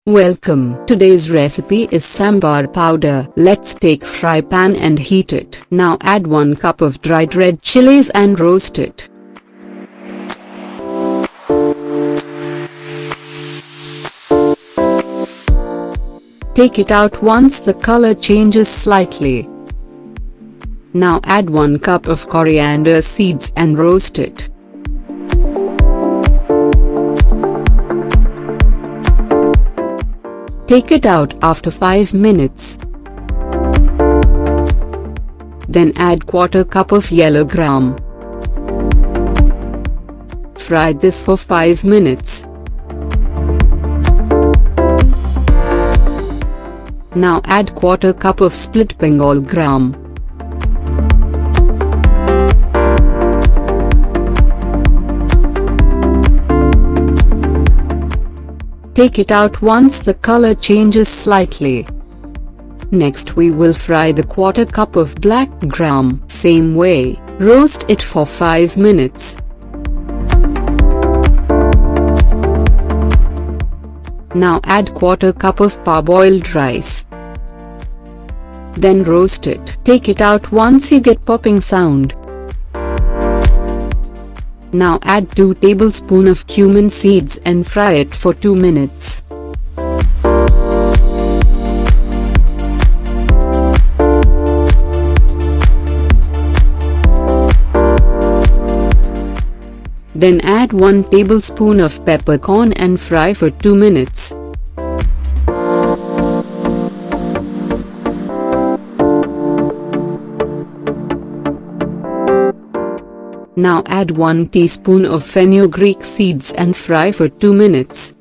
Welcome. Today's recipe is sambar powder. Let's take fry pan and heat it. Now add 1 cup of dried red chilies and roast it. Take it out once the color changes slightly. Now add 1 cup of coriander seeds and roast it. Take it out after 5 minutes. Then add 1/4 cup of yellow gram. Fry this for 5 minutes. Now add 1/4 cup of split Bengal gram. Take it out once the color changes slightly. Next we will fry the 1/4 cup of black gram. Same way, roast it for 5 minutes. Now add 1/4 cup of parboiled rice. Then roast it. Take it out once you get popping sound. Now add 2 tablespoons of cumin seeds and fry it for 2 minutes. Then add 1 tablespoon of peppercorn and fry for 2 minutes. Now add 1 teaspoon of fenugreek seeds and fry for 2 minutes.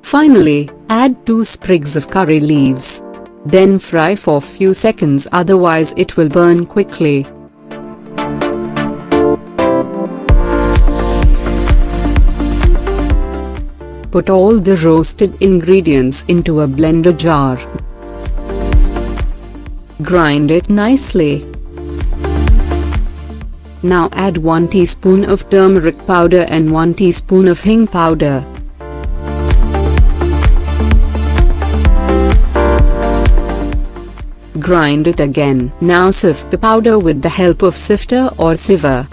Finally, add 2 sprigs of curry leaves. Then fry for few seconds, otherwise it will burn quickly. Put all the roasted ingredients into a blender jar. Grind it nicely. Now add 1 teaspoon of turmeric powder and 1 teaspoon of hing powder. Grind it again. Now sift the powder with the help of sifter or sieve.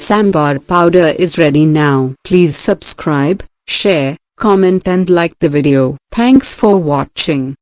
Sambar powder is ready now. Please subscribe, share, comment and like the video. Thanks for watching.